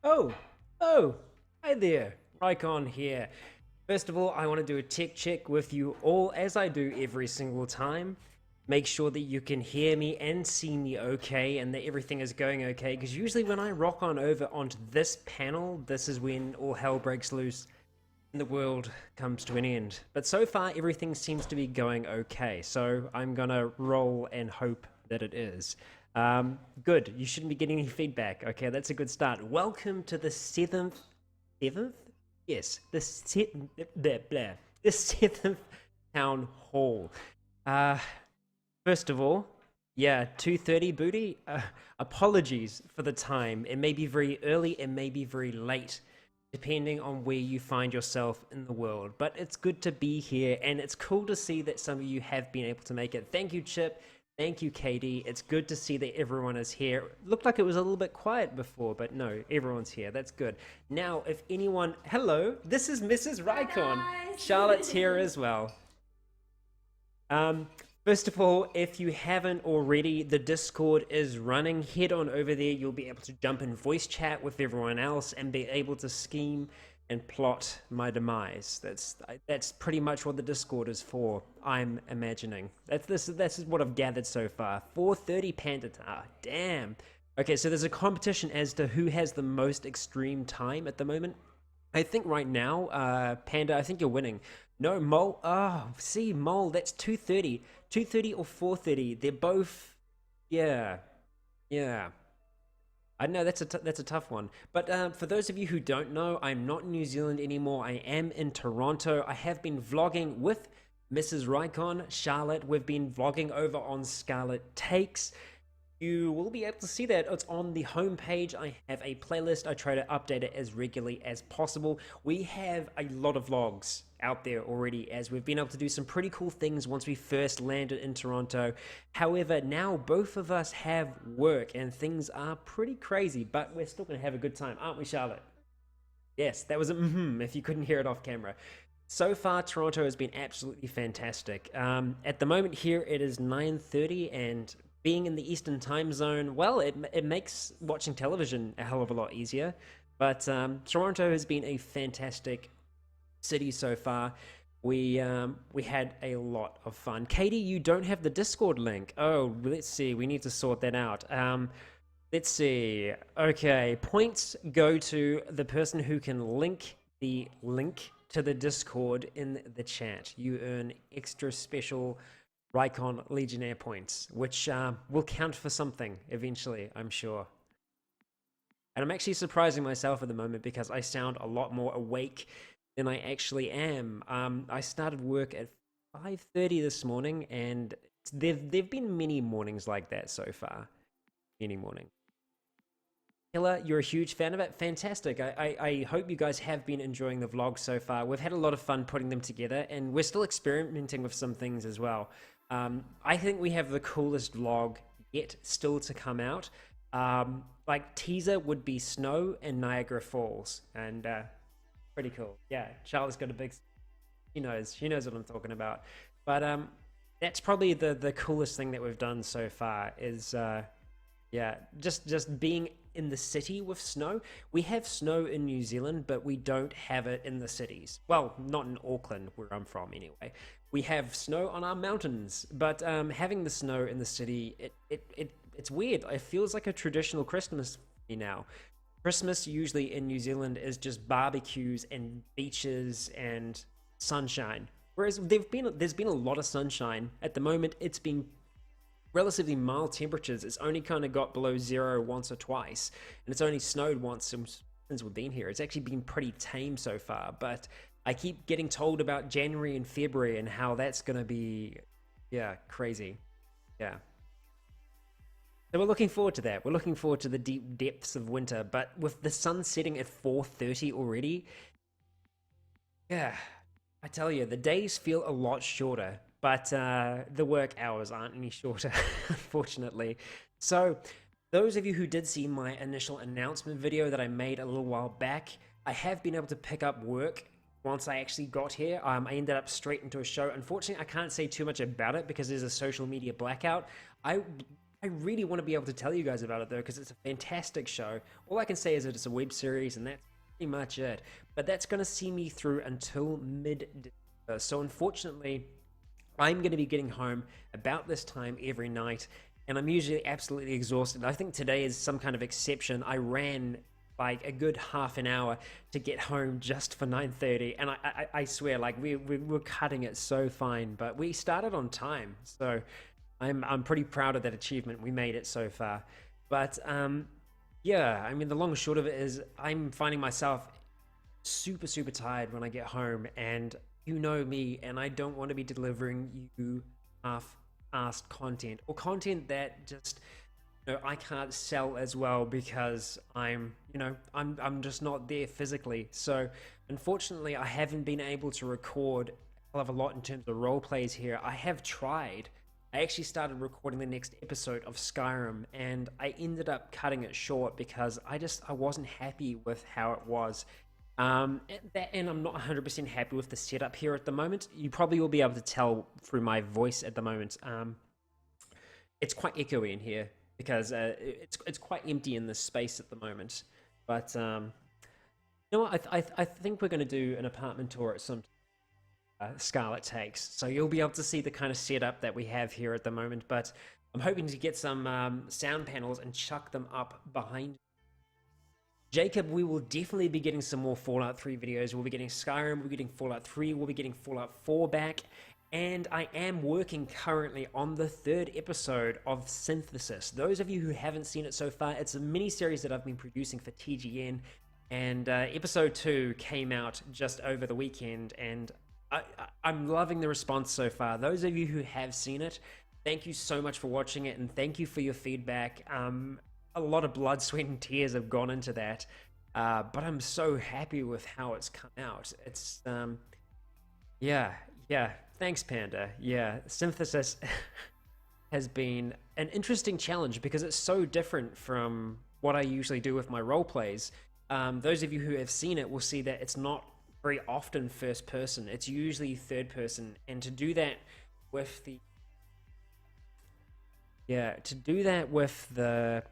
Oh, oh, hi there, Rycon here. First of all, I want to do a tech check with you all, as I do every single time. Make sure that you can hear me and see me okay, and that everything is going okay, because usually when I rock on over onto this panel, this is when all hell breaks loose and the world comes to an end. But so far, everything seems to be going okay, so I'm gonna roll and hope that it is. Good. You shouldn't be getting any feedback. Okay, that's a good start. Welcome to the seventh? Yes, the seventh town hall. Uh, First of all, yeah, 2:30 booty. Apologies for the time. It may be very early, it may be very late, depending on where you find yourself in the world. But it's good to be here, and it's cool to see that some of you have been able to make it. Thank you, Chip. Thank you, Katie. It's good to see that everyone is here. Looked like it was a little bit quiet before, but no, everyone's here. That's good. Now, if anyone... Hello, this is Mrs. Rycon. Charlotte's here as well. Um, First of all, if you haven't already, the Discord is running. Head on over there. You'll be able to jump in voice chat with everyone else and be able to scheme and plot my demise. That's pretty much what the Discord is for, I'm imagining. This is what I've gathered so far. 4:30 Pandita. Damn. Okay, so there's a competition as to who has the most extreme time at the moment. I think right now, Panda, I think you're winning. No, Mole. Oh, see, Mole, that's 2:30. 2:30 or 4:30. They're both. Yeah. Yeah. I know that's a tough one. But for those of you who don't know, I'm not in New Zealand anymore. I am in Toronto. I have been vlogging with Mrs. Rycon, Charlotte. We've been vlogging over on Scarlet Takes. You will be able to see that. It's on the homepage. I have a playlist. I try to update it as regularly as possible. We have a lot of vlogs out there already, as we've been able to do some pretty cool things once we first landed in Toronto. However, now both of us have work and things are pretty crazy, but we're still going to have a good time, aren't we, Charlotte? Yes, that was a if you couldn't hear it off camera. So far, Toronto has been absolutely fantastic. At the moment here, it is 9:30, and being in the Eastern time zone, well, it makes watching television a hell of a lot easier. But Toronto has been a fantastic city so far. We had a lot of fun. Katie, you don't have the Discord link. Oh, let's see. We need to sort that out. Let's see. Okay, points go to the person who can link the link to the Discord in the chat. You earn extra special Rycon Legionnaire points, which will count for something eventually, I'm sure. And I'm actually surprising myself at the moment because I sound a lot more awake than I actually am. I started work at 5:30 this morning, and there've been many mornings like that so far. Any morning. Killer, you're a huge fan of it. Fantastic. I hope you guys have been enjoying the vlog so far. We've had a lot of fun putting them together, and we're still experimenting with some things as well. I think we have the coolest vlog yet still to come out. Like teaser would be snow and Niagara Falls, and pretty cool. Yeah, Charlotte's got a big. She knows what I'm talking about. But that's probably the coolest thing that we've done so far. Is yeah, just being in the city with snow. We have snow in New Zealand, but we don't have it in the cities. Well, not in Auckland, where I'm from anyway. We have snow on our mountains, but having the snow in the city, it's weird. It feels like a traditional Christmas now. Christmas usually in New Zealand is just barbecues and beaches and sunshine. Whereas there's been a lot of sunshine. At the moment, it's been relatively mild temperatures. It's only kind of got below zero once or twice, and it's only snowed once since we've been here. It's actually been pretty tame so far, but I keep getting told about January and February and how that's gonna be, yeah, crazy. Yeah. So we're looking forward to that. We're looking forward to the deep depths of winter, but with the sun setting at 4:30 already, yeah, I tell you, the days feel a lot shorter, but the work hours aren't any shorter, unfortunately. So, those of you who did see my initial announcement video that I made a little while back, I have been able to pick up work once I actually got here. I ended up straight into a show. Unfortunately, I can't say too much about it because there's a social media blackout. I really want to be able to tell you guys about it though, because it's a fantastic show. All I can say is that it's a web series, and that's pretty much it. But that's going to see me through until mid-December. So unfortunately, I'm going to be getting home about this time every night, and I'm usually absolutely exhausted. I think today is some kind of exception. I ran like a good half an hour to get home just for 9:30, and I swear, like we're cutting it so fine, but we started on time, so I'm pretty proud of that achievement. We made it so far. But yeah, I mean, the long and short of it is I'm finding myself super tired when I get home, and you know me, and I don't want to be delivering you half-assed content, or content that just, you know, I can't sell as well because I'm just not there physically. So unfortunately, I haven't been able to record a hell of a lot in terms of role plays here. I have tried. I actually started recording the next episode of Skyrim, and I ended up cutting it short because I wasn't happy with how it was. And I'm not 100% happy with the setup here at the moment. You probably will be able to tell through my voice at the moment. It's quite echoey in here because it's quite empty in this space at the moment. But you know what? I think we're going to do an apartment tour at some Scarlet takes, so you'll be able to see the kind of setup that we have here at the moment. But I'm hoping to get some sound panels and chuck them up behind Jacob. We will definitely be getting some more Fallout 3 videos. We'll be getting Skyrim, we're getting Fallout 3, we'll be getting Fallout 4 back, and I am working currently on the 3rd episode of Synthesis. Those of you who haven't seen it so far, it's a mini-series that I've been producing for TGN, and episode 2 came out just over the weekend, and I'm loving the response so far. Those of you who have seen it, thank you so much for watching it, and thank you for your feedback. A lot of blood, sweat, and tears have gone into that, but I'm so happy with how it's come out. It's, yeah, thanks, Panda. Yeah, Synthesis has been an interesting challenge because it's so different from what I usually do with my role plays. Those of you who have seen it will see that it's not very often first person, it's usually third person, and to do that with the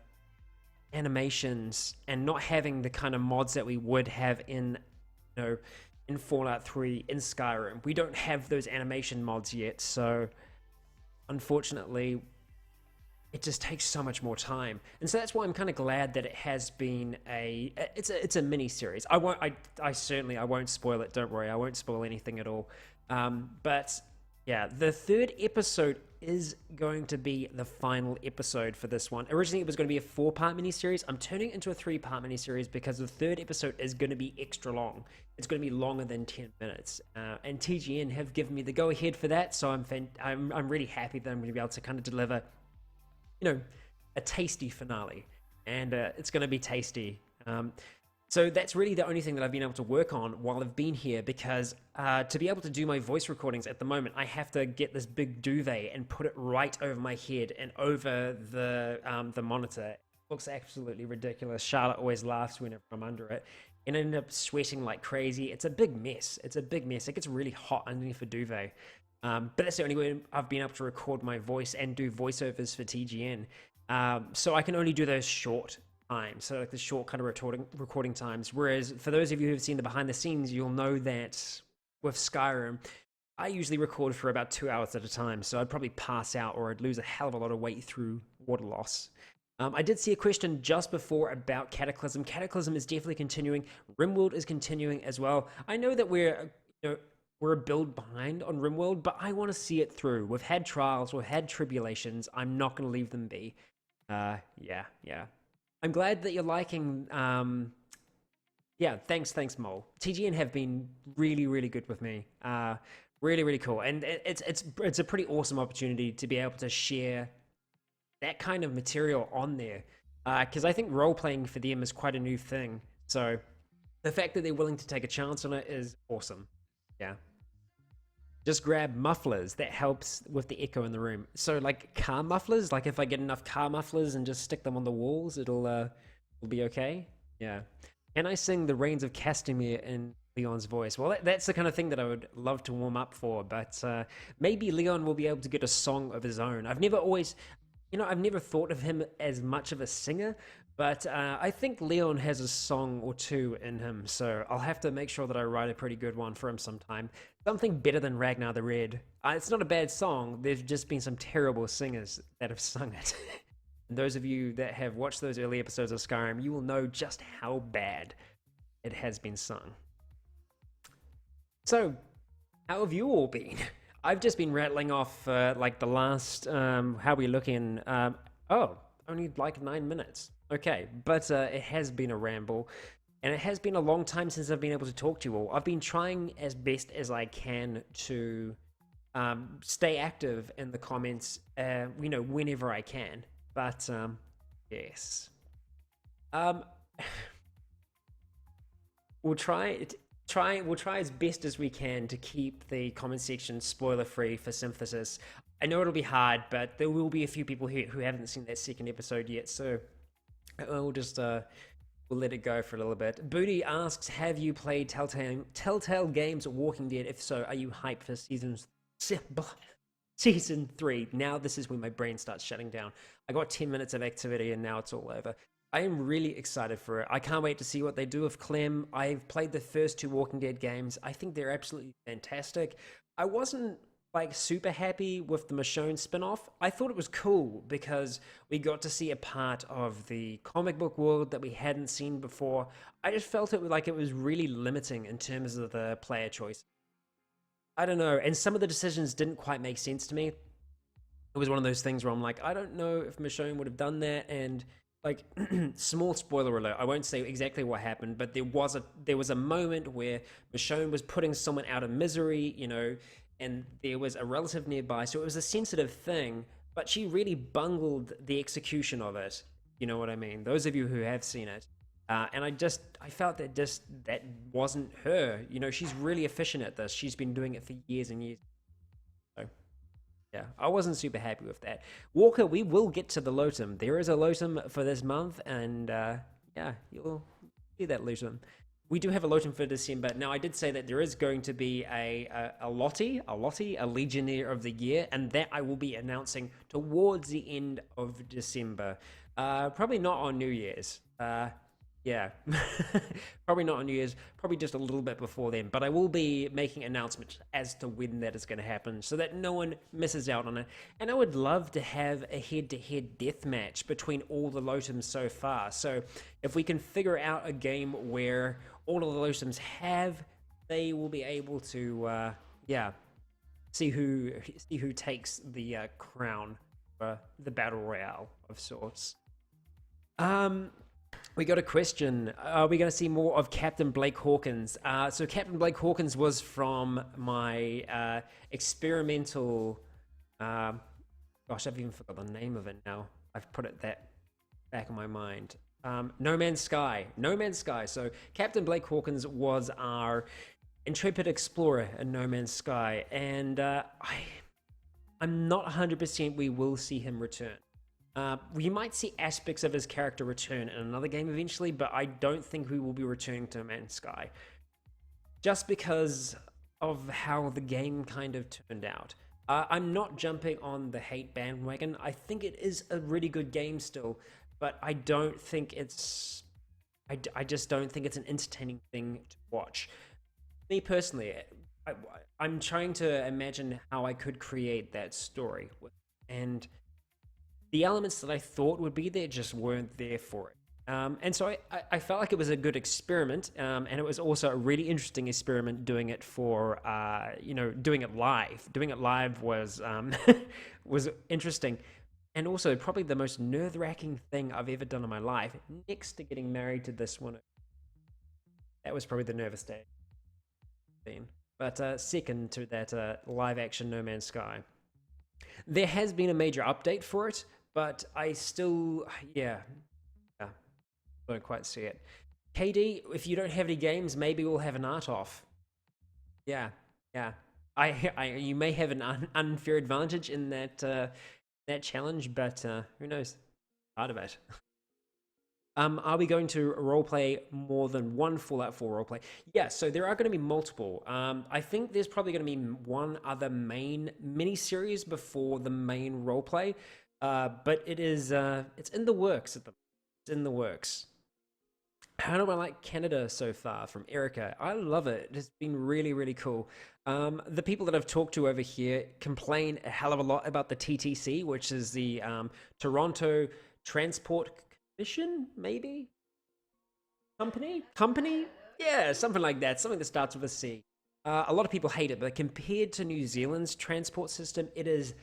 animations and not having the kind of mods that we would have in, you know, in Fallout 3, in Skyrim, we don't have those animation mods yet, so unfortunately it just takes so much more time. And so that's why I'm kind of glad that it has been it's a mini series. I won't spoil it, don't worry, I won't spoil anything at all. But yeah, the 3rd episode is going to be the final episode for this one. Originally it was going to be a 4-part mini-series. I'm turning it into a 3-part mini-series because the 3rd episode is going to be extra long. It's going to be longer than 10 minutes. And TGN have given me the go-ahead for that, so I'm really happy that I'm going to be able to kind of deliver, you know, a tasty finale, and it's going to be tasty. So that's really the only thing that I've been able to work on while I've been here, because to be able to do my voice recordings at the moment, I have to get this big duvet and put it right over my head and over the monitor. It looks absolutely ridiculous. Charlotte always laughs whenever I'm under it, and I end up sweating like crazy. It's a big mess. It gets really hot underneath a duvet. But that's the only way I've been able to record my voice and do voiceovers for TGN. So I can only do those short times, so like the short kind of recording times. Whereas for those of you who've seen the behind the scenes, you'll know that with Skyrim, I usually record for about 2 hours at a time. So I'd probably pass out, or I'd lose a hell of a lot of weight through water loss. I did see a question just before about Cataclysm. Cataclysm is definitely continuing. RimWorld is continuing as well. I know that we're a build behind on RimWorld, but I want to see it through. We've had trials, we've had tribulations. I'm not going to leave them be. Yeah. I'm glad that you're liking. Yeah, thanks, Mole. TGN have been really good with me. Really cool, and it's a pretty awesome opportunity to be able to share that kind of material on there, because I think role playing for them is quite a new thing. So the fact that they're willing to take a chance on it is awesome. Yeah. Just grab mufflers. That helps with the echo in the room. So like car mufflers, like if I get enough car mufflers and just stick them on the walls, it'll be okay. Yeah. Can I sing The Reigns of Castamere in Leon's voice? Well, that's the kind of thing that I would love to warm up for, but maybe Leon will be able to get a song of his own. I've never always... I've never thought of him as much of a singer, but I think Leon has a song or two in him, so I'll have to make sure that I write a pretty good one for him sometime. Something better than Ragnar the Red. It's not a bad song, there's just been some terrible singers that have sung it. And those of you that have watched those early episodes of Skyrim, you will know just how bad it has been sung. So, how have you all been? I've just been rattling off like the last. How are we looking? Oh, only like 9 minutes. Okay, but it has been a ramble, and it has been a long time since I've been able to talk to you all. I've been trying as best as I can to stay active in the comments, whenever I can. But yes, um, we'll we'll try as best as we can to keep the comment section spoiler free for Synthesis. I know it'll be hard, but there will be a few people here who haven't seen that second episode yet, so we'll just we'll let it go for a little bit. Booty asks, have you played Telltale Games Walking Dead? If so, are you hyped for season 3? Now this is when my brain starts shutting down. I got 10 minutes of activity and now it's all over. I am really excited for it. I can't wait to see what they do with Clem. I've played the first 2 Walking Dead games. I think they're absolutely fantastic. I wasn't like super happy with the Michonne spin-off. I thought it was cool because we got to see a part of the comic book world that we hadn't seen before. I just felt it was really limiting in terms of the player choice. I don't know, and some of the decisions didn't quite make sense to me. It was one of those things where I'm like, I don't know if Michonne would have done that, and like, small spoiler alert, I won't say exactly what happened, but there was a moment where Michonne was putting someone out of misery, and there was a relative nearby, so it was a sensitive thing, but she really bungled the execution of it. You know what I mean? Those of you who have seen it. And I felt that that wasn't her. She's really efficient at this. She's been doing it for years and years. So, yeah, I wasn't super happy with that. Walker, we will get to the Lotum. There is a Lotum for this month, and yeah, you'll see that Lotum. We do have a Lotum for December. Now, I did say that there is going to be a Legionnaire of the Year, and that I will be announcing towards the end of December. Probably not on New Year's. Yeah, probably not on New Year's, probably just a little bit before then, but I will be making announcements as to when that is going to happen so that no one misses out on it. And I would love to have a head-to-head death match between all the Lotums so far. So if we can figure out a game where all of the Lotums have, they will be able to, see who takes the crown for the Battle Royale of sorts. We got a question. Are we going to see more of Captain Blake Hawkins? So Captain Blake Hawkins was from my experimental... gosh, I've even forgot the name of it now. I've put it that back in my mind. No Man's Sky. No Man's Sky. So Captain Blake Hawkins was our intrepid explorer in No Man's Sky. And I'm not 100% we will see him return. We might see aspects of his character return in another game eventually, but I don't think we will be returning to Man's Sky. Just because of how the game kind of turned out. I'm not jumping on the hate bandwagon. I think it is a really good game still, but I don't think it's... I just don't think it's an entertaining thing to watch. Me personally, I'm trying to imagine how I could create that story. And the elements that I thought would be there just weren't there for it. And so I felt like it was a good experiment, and it was also a really interesting experiment doing it for, doing it live. Doing it live was was interesting, and also probably the most nerve-wracking thing I've ever done in my life, next to getting married to this one. That was probably the nervous day. But second to that live-action No Man's Sky. There has been a major update for it, but I still, don't quite see it. KD, if you don't have any games, maybe we'll have an art off. Yeah. You may have an unfair advantage in that challenge, but who knows? Part of it. Are we going to roleplay more than one Fallout 4 roleplay? Yeah, so there are going to be multiple. I think there's probably going to be one other main mini-series before the main roleplay. But it's in the works at the It's in the works. How do I like Canada so far? From Erica. I love it. It's been really, really cool. The people that I've talked to over here complain a hell of a lot about the TTC, which is the Toronto Transport Commission, maybe? Company? Company? Yeah, something like that. Something that starts with a C. A lot of people hate it, but compared to New Zealand's transport system, it is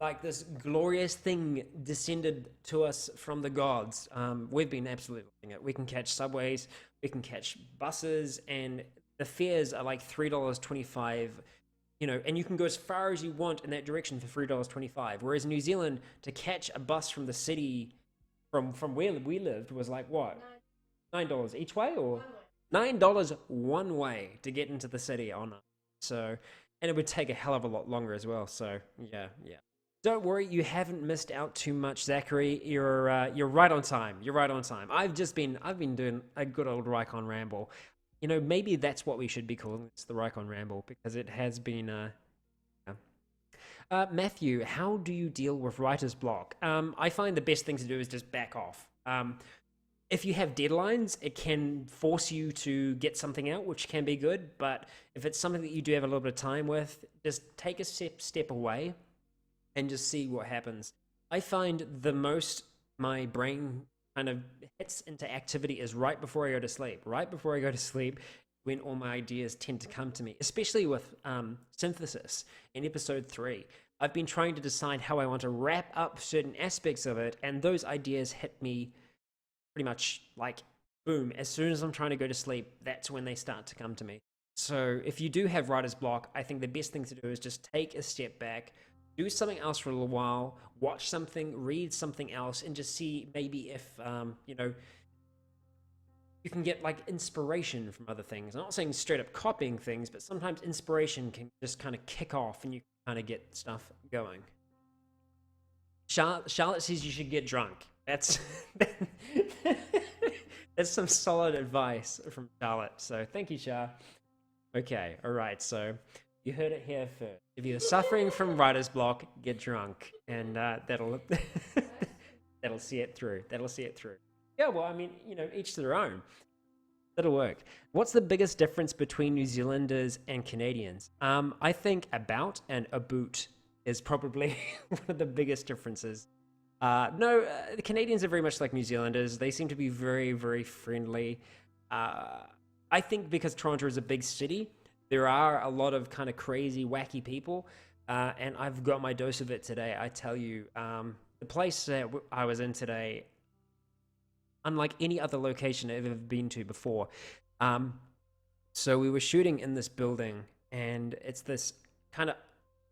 like this glorious thing descended to us from the gods. We've been absolutely loving it. We can catch subways, we can catch buses, and the fares are like $3.25. And you can go as far as you want in that direction for $3.25. Whereas New Zealand, to catch a bus from the city, from where we lived, was like what, $9 each way, or $9 one way to get into the city on it. So, and it would take a hell of a lot longer as well. So yeah, yeah. Don't worry, you haven't missed out too much, Zachary. You're right on time. You're right on time. I've been doing a good old Rycon ramble. Maybe that's what we should be calling it, the Rycon ramble, because it has been. Matthew, how do you deal with writer's block? I find the best thing to do is just back off. If you have deadlines, it can force you to get something out, which can be good. But if it's something that you do have a little bit of time with, just take a step away and just see what happens. I find the most my brain kind of hits into activity is right before I go to sleep. Right before I go to sleep, when all my ideas tend to come to me, especially with synthesis in episode 3. I've been trying to decide how I want to wrap up certain aspects of it, and those ideas hit me pretty much like boom. As soon as I'm trying to go to sleep, that's when they start to come to me. So if you do have writer's block, I think the best thing to do is just take a step back, do something else for a little while, watch something, read something else, and just see maybe if, you can get like inspiration from other things. I'm not saying straight up copying things, but sometimes inspiration can just kind of kick off and you kind of get stuff going. Charlotte says you should get drunk. That's that's some solid advice from Charlotte. So thank you, Char. Okay, all right. So you heard it here first. If you're suffering from writer's block, get drunk, and that'll that'll see it through. That'll see it through. Yeah, well, I mean, each to their own. That'll work. What's the biggest difference between New Zealanders and Canadians? I think about and a boot is probably one of the biggest differences. No, the Canadians are very much like New Zealanders. They seem to be very, very friendly. I think because Toronto is a big city, there are a lot of kind of crazy, wacky people, and I've got my dose of it today. I tell you, the place that I was in today, unlike any other location I've ever been to before. So we were shooting in this building, and it's this kind of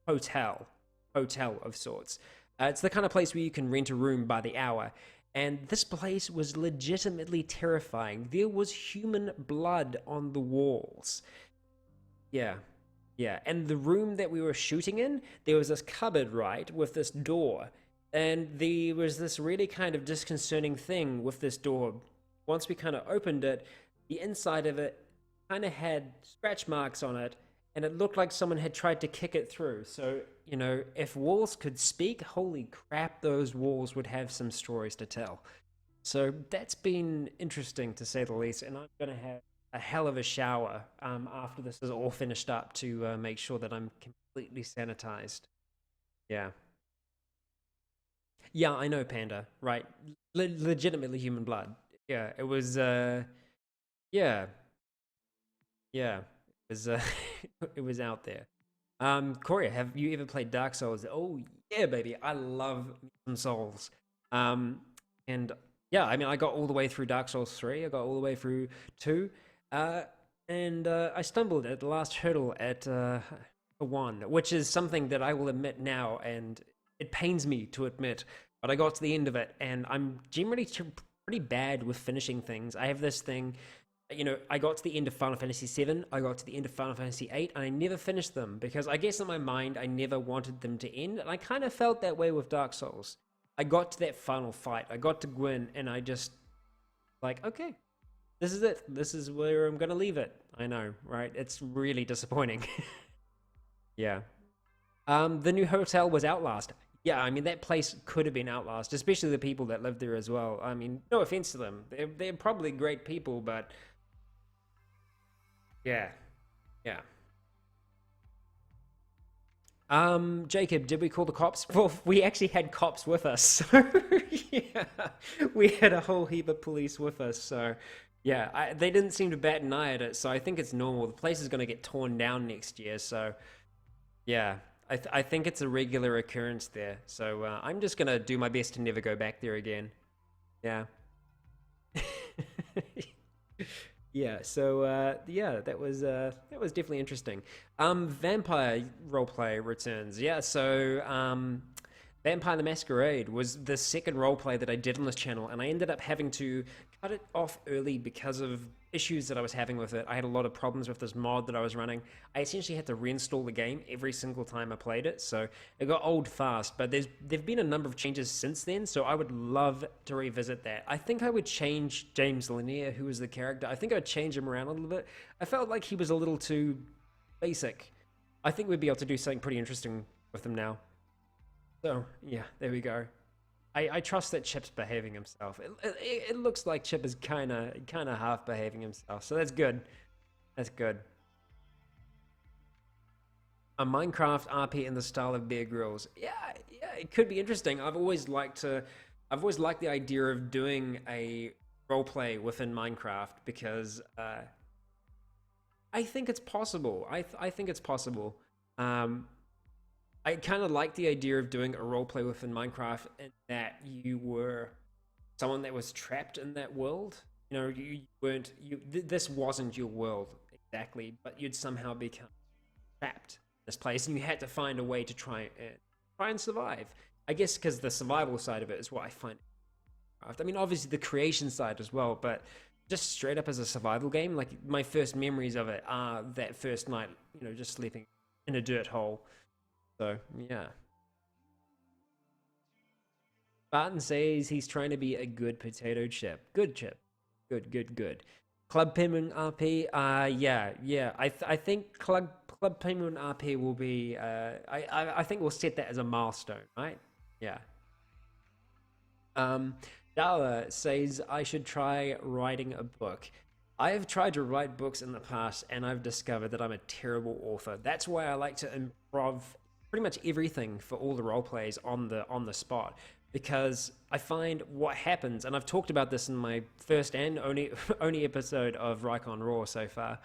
hotel of sorts. It's the kind of place where you can rent a room by the hour. And this place was legitimately terrifying. There was human blood on the walls. Yeah. And the room that we were shooting in, there was this cupboard, right, with this door. And there was this really kind of disconcerting thing with this door. Once we kind of opened it, the inside of it kind of had scratch marks on it, and it looked like someone had tried to kick it through. So, if walls could speak, holy crap, those walls would have some stories to tell. So that's been interesting, to say the least, and I'm going to have a hell of a shower after this is all finished up to make sure that I'm completely sanitized. Yeah. Yeah, I know, Panda. Right. Legitimately human blood. Yeah, it was, yeah. It was, it was out there. Corey, have you ever played Dark Souls? Oh, yeah, baby. I love some Souls. And yeah, I mean, I got all the way through Dark Souls 3. I got all the way through 2. And I stumbled at the last hurdle at 1, which is something that I will admit now, and it pains me to admit, but I got to the end of it, and I'm generally pretty bad with finishing things. I have this thing, I got to the end of Final Fantasy VII, I got to the end of Final Fantasy VIII, and I never finished them, because I guess in my mind, I never wanted them to end, and I kind of felt that way with Dark Souls. I got to that final fight, I got to Gwyn, and I just, okay, this is it. This is where I'm going to leave it. I know, right? It's really disappointing. Yeah. The new hotel was Outlast. Yeah, I mean that place could have been Outlast, especially the people that lived there as well. I mean, no offense to them, they're probably great people, but yeah, yeah. Jacob, did we call the cops? Well, we actually had cops with us, so yeah, we had a whole heap of police with us. So yeah, they didn't seem to bat an eye at it. So I think it's normal. The place is going to get torn down next year. So yeah, I think it's a regular occurrence there. So I'm just gonna do my best to never go back there again. Yeah. Yeah, so yeah, that was definitely interesting. Vampire roleplay returns. Yeah, so Vampire the Masquerade was the second roleplay that I did on this channel, and I ended up having to cut it off early because of issues that I was having with it. I had a lot of problems with this mod that I was running. I essentially had to reinstall the game every single time I played it, so it got old fast. But there've been a number of changes since then, so I would love to revisit that. I think I would change James Lanier, who was the character. I think I'd change him around a little bit. I felt like he was a little too basic. I think we'd be able to do something pretty interesting with him now. So yeah, there we go. I trust that Chip's behaving himself. It looks like Chip is kind of half behaving himself, so that's good. That's good. A Minecraft RP in the style of Bear Grylls. Yeah, yeah, it could be interesting. I've always liked the idea of doing a roleplay within Minecraft because I think it's possible. I think it's possible. Um, I kind of like the idea of doing a roleplay within Minecraft and that you were someone that was trapped in that world. You know, you weren't this wasn't your world exactly, but you'd somehow become trapped in this place, and you had to find a way to try and survive. I guess because the survival side of it is what I find. I mean, obviously the creation side as well, but just straight up as a survival game, like my first memories of it are that first night, you know, just sleeping in a dirt hole. So yeah. Barton says he's trying to be a good potato chip. Good chip. Good, good, good. Club Penguin RP. Yeah, yeah. I think Club Penguin RP will be. I think we'll set that as a milestone, right? Yeah. Um, Dala says I should try writing a book. I have tried to write books in the past, and I've discovered that I'm a terrible author. That's why I like to improv pretty much everything for all the role plays on the spot, because I find what happens, and I've talked about this in my first and only only episode of Rycon Raw so far,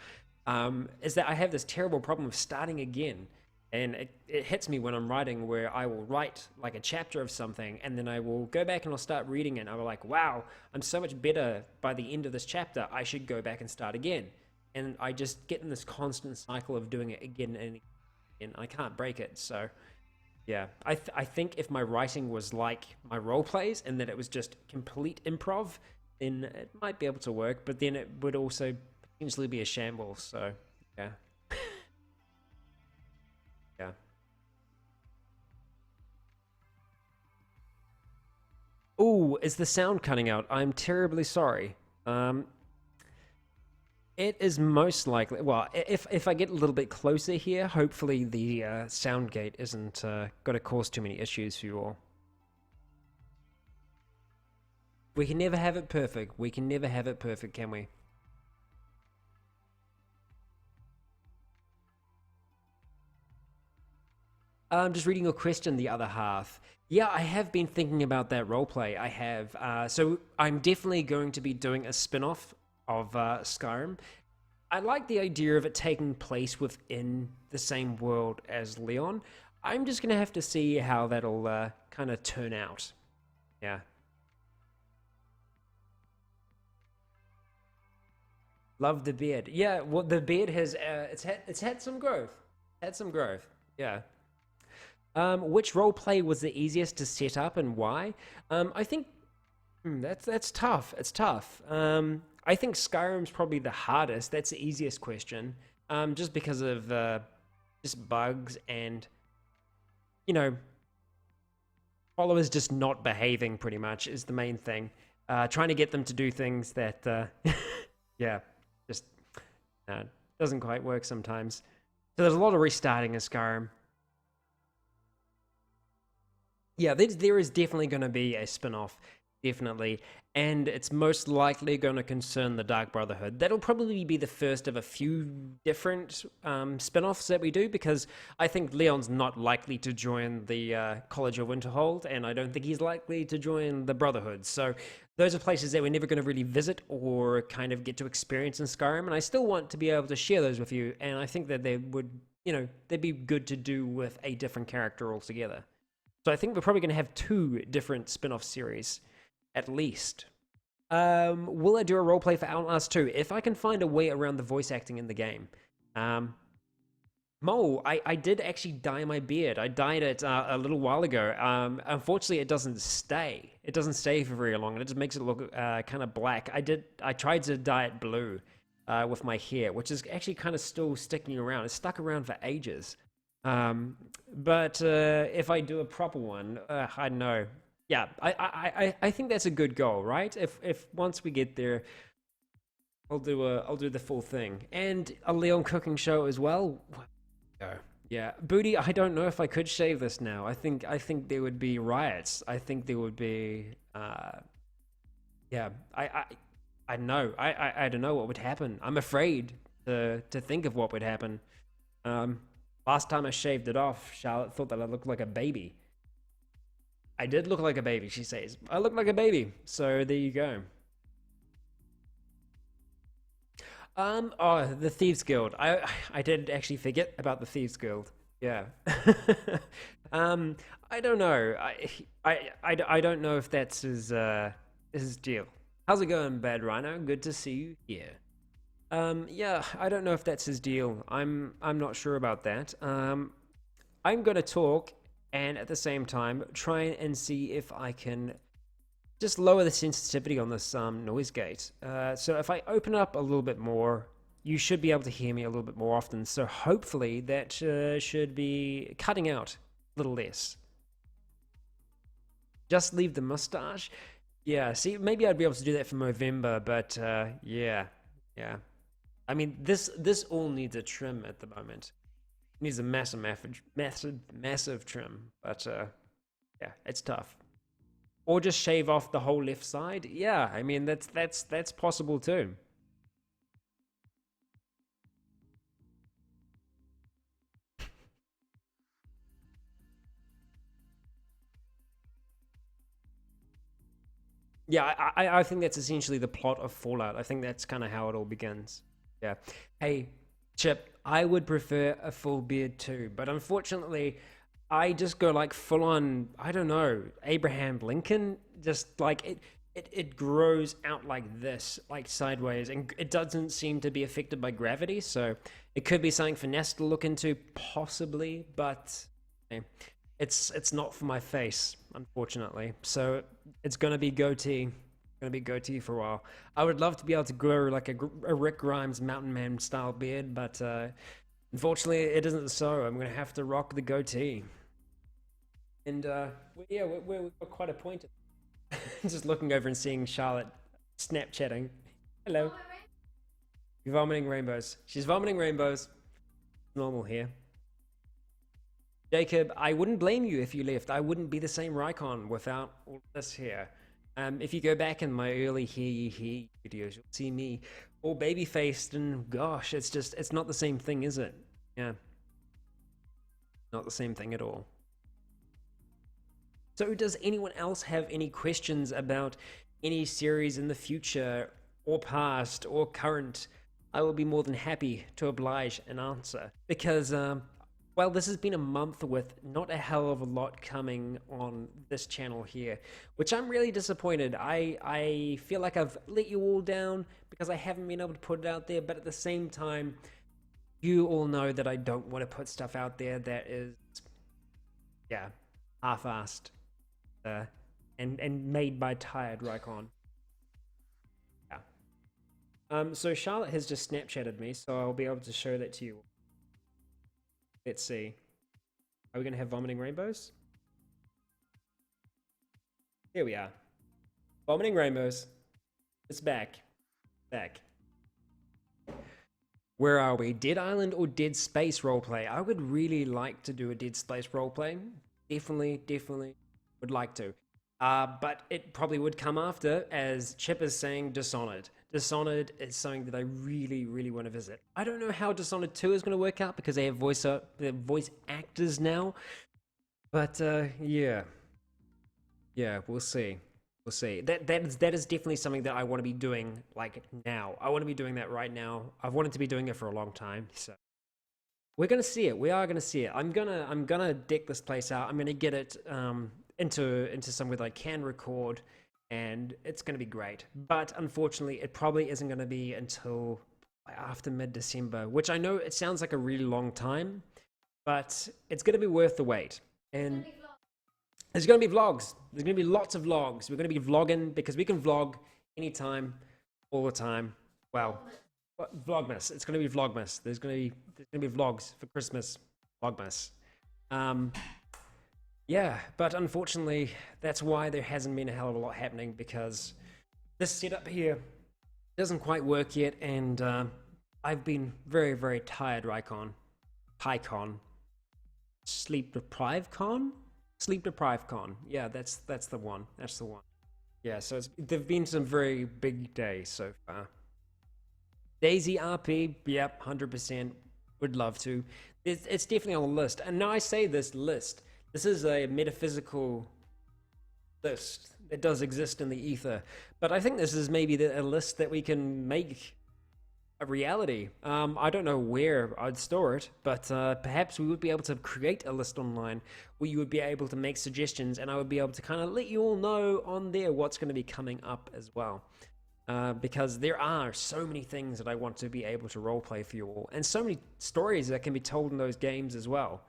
is that I have this terrible problem of starting again. And it hits me when I'm writing, where I will write like a chapter of something and then I will go back and I'll start reading it and I'll be like, wow, I'm so much better by the end of this chapter. I should go back and start again. And I just get in this constant cycle of doing it again and again. I can't break it. So yeah, I think if my writing was like my role plays and that it was just complete improv, then it might be able to work, but then it would also potentially be a shambles. So yeah. Yeah. Oh, is the sound cutting out? I'm terribly sorry. Um, it is most likely. Well, if I get a little bit closer here, hopefully the sound gate isn't going to cause too many issues for you all. We can never have it perfect. We can never have it perfect, can we? I'm just reading your question, the other half. Yeah, I have been thinking about that roleplay. I have. So I'm definitely going to be doing a spin off of Skyrim. I like the idea of it taking place within the same world as Leon. I'm just going to have to see how that'll kind of turn out. Yeah. Love the beard. Yeah, well, the beard has it's had some growth. Had some growth. Yeah. Which role play was the easiest to set up and why? I think that's tough. It's tough. I think Skyrim's probably the hardest. That's the easiest question. Just because of just bugs and you know followers just not behaving. Pretty much is the main thing. Trying to get them to do things that yeah, just doesn't quite work sometimes. So there's a lot of restarting in Skyrim. Yeah, there is definitely going to be a spin-off, definitely, and it's most likely going to concern the Dark Brotherhood. That'll probably be the first of a few different spin-offs that we do, because I think Leon's not likely to join the College of Winterhold, and I don't think he's likely to join the Brotherhood. So those are places that we're never going to really visit or kind of get to experience in Skyrim, and I still want to be able to share those with you, and I think that they would, they'd be good to do with a different character altogether. So I think we're probably going to have 2 different spin-off series, at least. Will I do a roleplay for Outlast 2? If I can find a way around the voice acting in the game. Mole, I did actually dye my beard. I dyed it a little while ago. Unfortunately, it doesn't stay. It doesn't stay for very long, and it just makes it look kind of black. I tried to dye it blue with my hair, which is actually kind of still sticking around. It's stuck around for ages. But if I do a proper one, I don't know. Yeah, I think that's a good goal, right? If once we get there, I'll do the full thing, and a Leon cooking show as well. Yeah, Booty. I don't know if I could shave this now. I think there would be riots. I think there would be. Yeah, I know. I don't know what would happen. I'm afraid to think of what would happen. Last time I shaved it off, Charlotte thought that I looked like a baby. I did look like a baby, she says. I look like a baby, so there you go. Oh, the Thieves Guild. I did actually forget about the Thieves Guild. Yeah. I don't know. I don't know if that's his deal. How's it going, Bad Rhino? Good to see you here. Yeah, I don't know if that's his deal. I'm not sure about that. I'm gonna talk and at the same time try and see if I can just lower the sensitivity on this noise gate. So if I open up a little bit more, you should be able to hear me a little bit more often. So hopefully that should be cutting out a little less. Just leave the mustache. Yeah, see, maybe I'd be able to do that for Movember, but yeah. I mean, this all needs a trim at the moment. It needs a massive trim, but yeah, it's tough. Or just shave off the whole left side. Yeah, I mean that's possible too. Yeah, I think that's essentially the plot of Fallout. I think that's kind of how it all begins. Yeah. Hey, Chip, I would prefer a full beard too, but unfortunately, I just go like full on, I don't know, Abraham Lincoln, just like it grows out like this, like sideways, and it doesn't seem to be affected by gravity, so it could be something for Nest to look into, possibly, but eh, it's not for my face, unfortunately. So it's gonna be goatee. Gonna be goatee for a while. I would love to be able to grow like a Rick Grimes Mountain Man style beard, but unfortunately it isn't so. I'm gonna have to rock the goatee. And yeah, we're quite a point. Just looking over and seeing Charlotte Snapchatting. Hello. You're vomiting rainbows. She's vomiting rainbows. Normal here. Jacob, I wouldn't blame you if you left. I wouldn't be the same Rycon without all this here. If you go back in my early he videos, you'll see me all baby-faced, and gosh, it's not the same thing, is it? Yeah. Not the same thing at all. So does anyone else have any questions about any series in the future, or past, or current? I will be more than happy to oblige and answer. Because, well, this has been a month with not a hell of a lot coming on this channel here, which I'm really disappointed. I feel like I've let you all down because I haven't been able to put it out there, but at the same time, you all know that I don't want to put stuff out there that is, yeah, half-assed and made by tired Rycon. Yeah. So Charlotte has just Snapchatted me, so I'll be able to show that to you. Let's see. Are we going to have vomiting rainbows? Here we are. Vomiting rainbows. It's back. Back. Where are we? Dead Island or Dead Space roleplay? I would really like to do a Dead Space roleplay. Definitely. would like to. But it probably would come after, as Chip is saying, Dishonored. Dishonored is something that I really, really want to visit. I don't know how Dishonored 2 is going to work out because they have voice actors now. But yeah, we'll see. We'll see. That is definitely something that I want to be doing like now. I want to be doing that right now. I've wanted to be doing it for a long time. So we're gonna see it. We are gonna see it. I'm gonna deck this place out. I'm gonna get it into somewhere that I can record, and it's gonna be great. But unfortunately, it probably isn't gonna be until after mid-December, which I know it sounds like a really long time, but it's gonna be worth the wait. And there's going to be vlogs. There's going to be lots of vlogs. We're going to be vlogging because we can vlog anytime, all the time. Well, Vlogmas. It's going to be Vlogmas. There's going to be vlogs for Christmas. Vlogmas. Yeah, but unfortunately, that's why there hasn't been a hell of a lot happening, because this setup here doesn't quite work yet, and I've been very, very tired, Rycon. Hycon. Sleep deprived con? Sleep deprived con. Yeah, that's the one. That's the one. Yeah, so there've been some very big days so far. Daisy RP, yep, 100%. Would love to. It's definitely on the list. And now I say this list. This is a metaphysical list that does exist in the ether. But I think this is maybe a list that we can make a reality. I don't know where I'd store it, but perhaps we would be able to create a list online where you would be able to make suggestions, and I would be able to kind of let you all know on there what's going to be coming up as well. Because there are so many things that I want to be able to roleplay for you all, and so many stories that can be told in those games as well.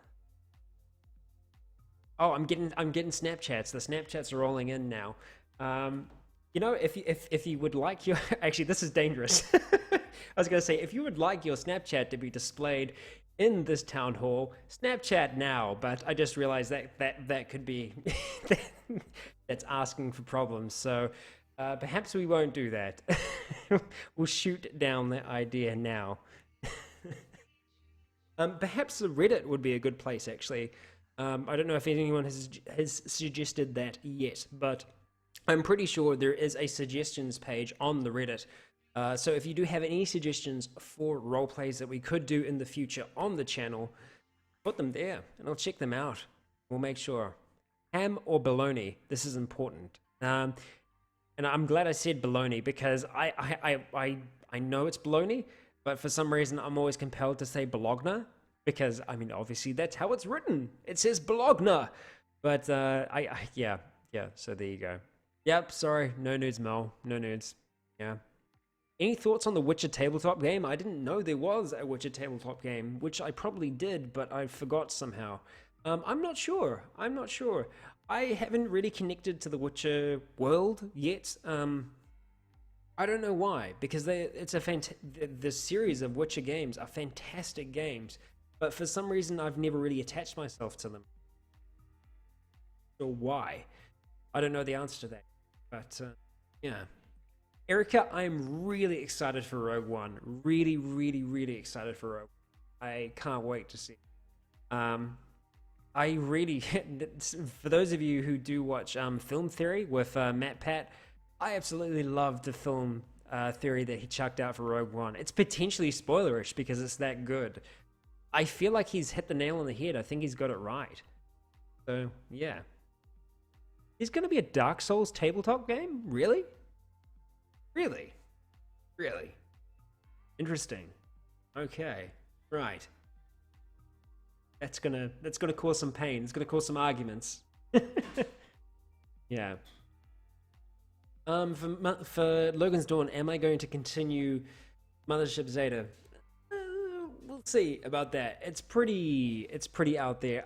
Oh, I'm getting Snapchats. The Snapchats are rolling in now. You know, if you would like your actually, this is dangerous. I was gonna say, if you would like your Snapchat to be displayed in this town hall, Snapchat now. But I just realized that could be that's asking for problems. So perhaps we won't do that. We'll shoot down that idea now. Perhaps the Reddit would be a good place, actually. I don't know if anyone has suggested that yet, but I'm pretty sure there is a suggestions page on the Reddit. So if you do have any suggestions for roleplays that we could do in the future on the channel, put them there and I'll check them out. We'll make sure. Ham or bologna? This is important. And I'm glad I said bologna, because I know it's bologna, but for some reason I'm always compelled to say bologna, because I mean, obviously that's how it's written. It says bologna. But yeah, so there you go. Yep, sorry, no nudes, Mel. No nudes. Yeah. Any thoughts on the Witcher tabletop game? I didn't know there was a Witcher tabletop game, which I probably did, but I forgot somehow. I'm not sure. I haven't really connected to the Witcher world yet. I don't know why, because the series of Witcher games are fantastic games, but for some reason I've never really attached myself to them. So why? I don't know the answer to that. But yeah. Erica, I'm really excited for Rogue One. Really, really, really excited for Rogue One. I can't wait to see. I really, for those of you who do watch Film Theory with Matt Pat, I absolutely loved the film theory that he chucked out for Rogue One. It's potentially spoilerish because it's that good. I feel like he's hit the nail on the head. I think he's got it right. So, yeah. Is going to be a Dark Souls tabletop game? Really? Really? Interesting. Okay. Right. That's gonna cause some pain. It's gonna cause some arguments. Yeah. For Logan's Dawn, am I going to continue Mothership Zeta? We'll see about that. It's pretty out there.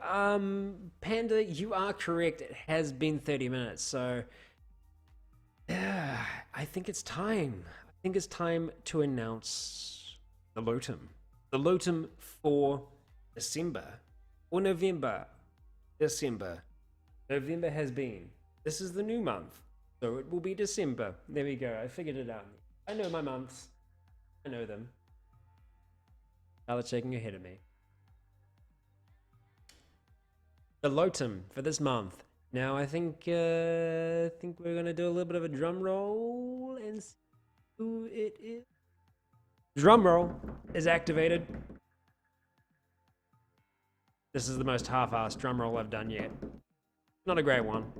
Panda, you are correct. It has been 30 minutes, so yeah, I think it's time. I think it's time to announce the Lotum. The Lotum for December. Or November. December. November has been. This is the new month. So it will be December. There we go. I figured it out. I know my months. I know them. Charlotte's shaking her head at me. The Lotum for this month. Now I think we're gonna do a little bit of a drum roll and see who it is. Drum roll is activated. This is the most half-assed drum roll I've done yet. Not a great one.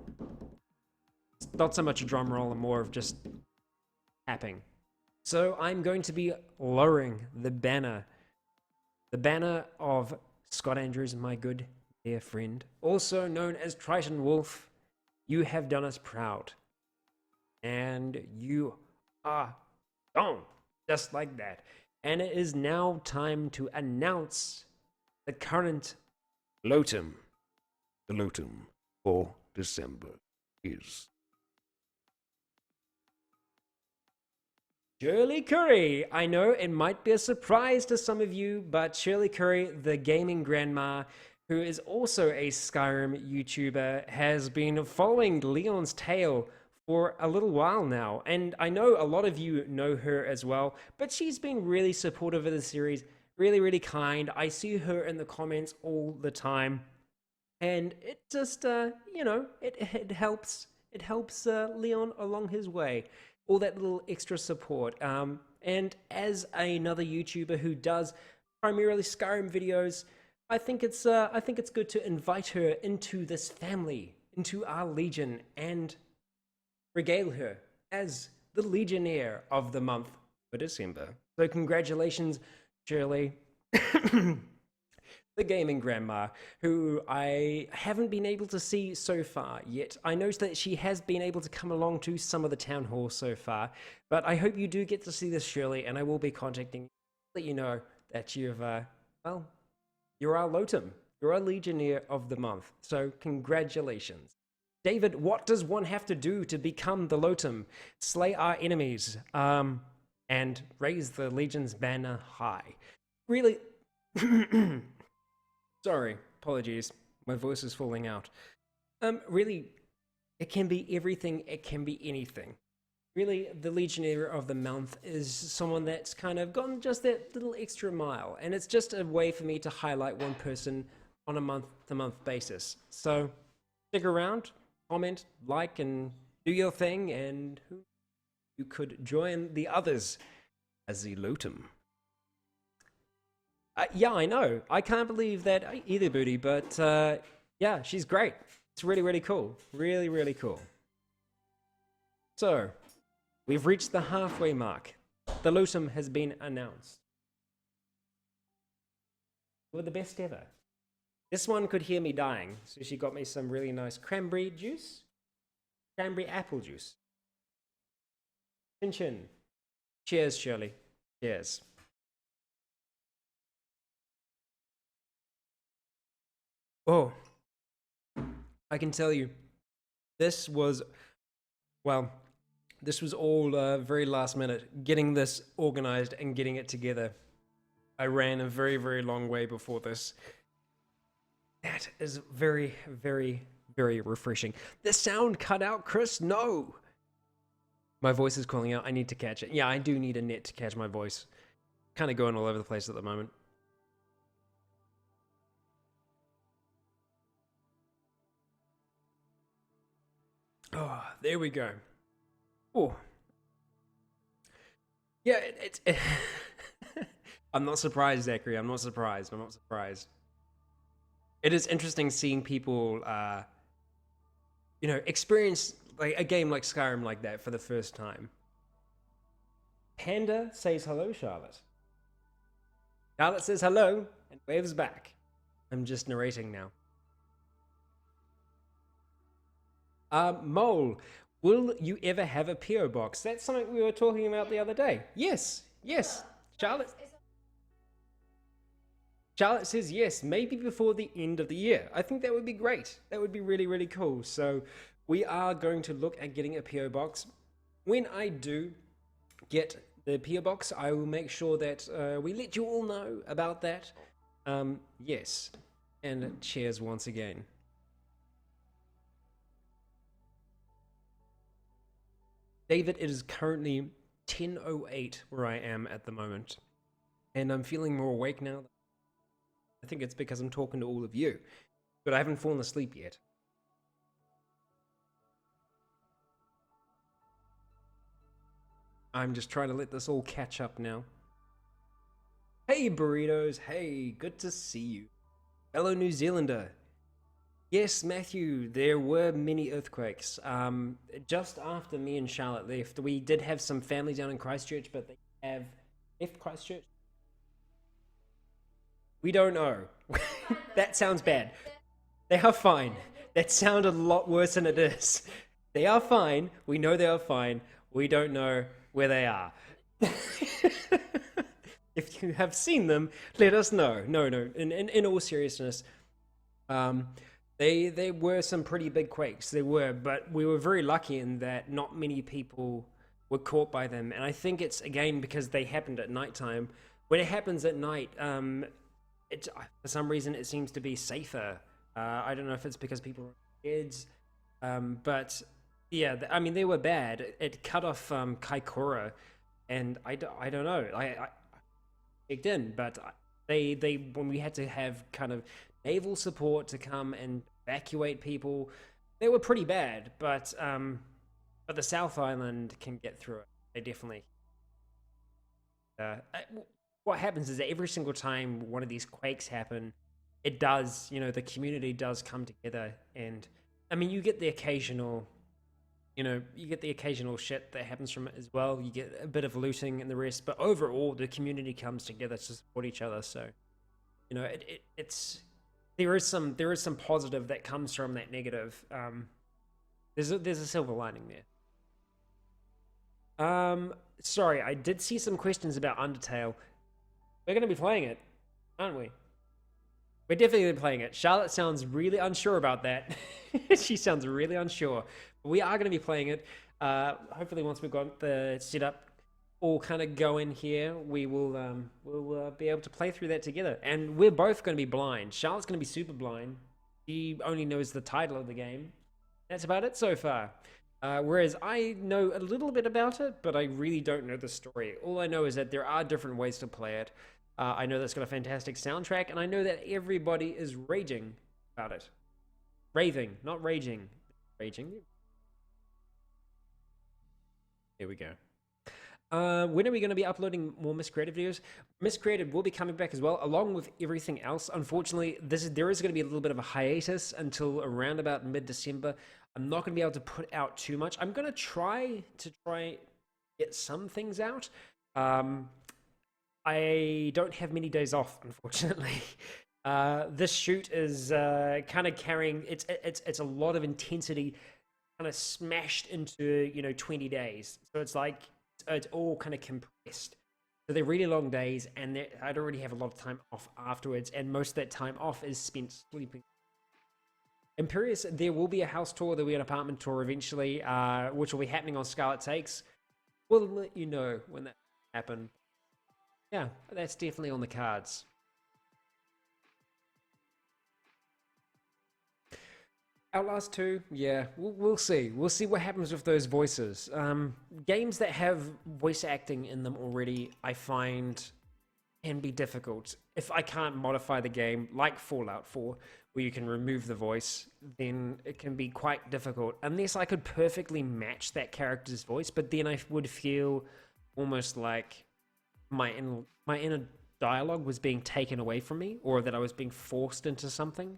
It's not so much a drum roll and more of just tapping. So I'm going to be lowering the banner of Scott Andrews, my good dear friend, also known as Triton Wolf. You have done us proud. And you are gone. Just like that. And it is now time to announce the current Lotum. The Lotum for December is Shirley Curry. I know it might be a surprise to some of you, but Shirley Curry, the gaming grandma, who is also a Skyrim YouTuber, has been following Leon's tale for a little while now. And I know a lot of you know her as well, but she's been really supportive of the series, really, really kind. I see her in the comments all the time. And it just, it helps. It helps Leon along his way. All that little extra support. And as another YouTuber who does primarily Skyrim videos, I think it's good to invite her into this family, into our Legion, and regale her as the Legionnaire of the month for December. So congratulations, Shirley. The gaming grandma, who I haven't been able to see so far yet. I noticed that she has been able to come along to some of the town halls so far, but I hope you do get to see this, Shirley, and I will be contacting you to let you know that you're our Lotum. You're our Legionnaire of the month, so congratulations. David, what does one have to do to become the Lotum? Slay our enemies, and raise the Legion's banner high. Really... Sorry, apologies. My voice is falling out. Really, it can be everything, it can be anything. Really, the Legionnaire of the month is someone that's kind of gone just that little extra mile, and it's just a way for me to highlight one person on a month-to-month basis. So, stick around, comment, like, and do your thing, and you could join the others as the Lotum. Yeah, I know. I can't believe that either, Booty, but yeah, she's great. It's really, really cool. Really, really cool. So, we've reached the halfway mark. The Lotum has been announced. We're the best ever. This one could hear me dying, so she got me some really nice cranberry juice. Cranberry apple juice. Chin chin. Cheers, Shirley. Cheers. Oh, I can tell you, this was all very last minute, getting this organized and getting it together. I ran a very, very long way before this. That is very, very, very refreshing. The sound cut out, Chris? No! My voice is calling out. I need to catch it. Yeah, I do need a net to catch my voice. Kind of going all over the place at the moment. Oh, there we go. Oh. Yeah, it's... I'm not surprised, Zachary. I'm not surprised. It is interesting seeing people, experience like a game like Skyrim like that for the first time. Panda says hello, Charlotte. Charlotte says hello and waves back. I'm just narrating now. Mole, will you ever have a PO box? That's something we were talking about the other day. Yes. Charlotte says yes, maybe before the end of the year. I think that would be great. That would be really, really cool. So we are going to look at getting a PO box. When I do get the PO box, I will make sure that we let you all know about that. Yes. And cheers once again. David, it is currently 10:08 where I am at the moment. And I'm feeling more awake now. I think it's because I'm talking to all of you. But I haven't fallen asleep yet. I'm just trying to let this all catch up now. Hey, burritos. Hey, good to see you. Fellow New Zealander. Yes, Matthew, there were many earthquakes. Just after me and Charlotte left, we did have some family down in Christchurch, but they have left Christchurch. We don't know. That sounds bad. They are fine. That sounded a lot worse than it is. They are fine. We know they are fine. We don't know where they are. If you have seen them, let us know. No. In all seriousness, they were some pretty big quakes. They were, but we were very lucky in that not many people were caught by them. And I think it's again because they happened at nighttime. When it happens at night, it for some reason it seems to be safer. I don't know if it's because people are kids, but yeah, I mean they were bad. It cut off Kaikoura, and I don't know. I checked in, but they when we had to have kind of naval support to come and evacuate people, they were pretty bad. But the South Island can get through it. They definitely. What happens is that every single time one of these quakes happen, it does, the community does come together, and I mean, you get the occasional shit that happens from it as well. You get a bit of looting and the rest, but overall, the community comes together to support each other. So, there is some positive that comes from that negative. There's a silver lining there. Sorry, I did see some questions about Undertale. We're going to be playing it, aren't we? We're definitely playing it. Charlotte sounds really unsure about that. She sounds really unsure. But we are going to be playing it. Hopefully, once we've got the setup all kind of going here, we will we'll be able to play through that together. And we're both going to be blind. Charlotte's going to be super blind. She only knows the title of the game. That's about it so far. Whereas I know a little bit about it, but I really don't know the story. All I know is that there are different ways to play it. I know that it's got a fantastic soundtrack, and I know that everybody is raging about it. Raving, not raging. Raging. Here we go. When are we going to be uploading more Miscreated videos? Miscreated will be coming back as well, along with everything else. Unfortunately, there is going to be a little bit of a hiatus until around about mid-December. I'm not going to be able to put out too much. I'm going to try get some things out. I don't have many days off, unfortunately. This shoot is kind of carrying it's a lot of intensity, kind of smashed into 20 days. So it's like it's all kind of compressed. So they're really long days, and I don't really have a lot of time off afterwards. And most of that time off is spent sleeping. Imperious, there will be a house tour, there'll be an apartment tour eventually, which will be happening on Scarlet Takes. We'll let you know when that happens. Yeah, that's definitely on the cards. Outlast 2, yeah, we'll see. We'll see what happens with those voices. Games that have voice acting in them already, I find, can be difficult. If I can't modify the game, like Fallout 4, where you can remove the voice, then it can be quite difficult. Unless I could perfectly match that character's voice, but then I would feel almost like my inner dialogue was being taken away from me, or that I was being forced into something.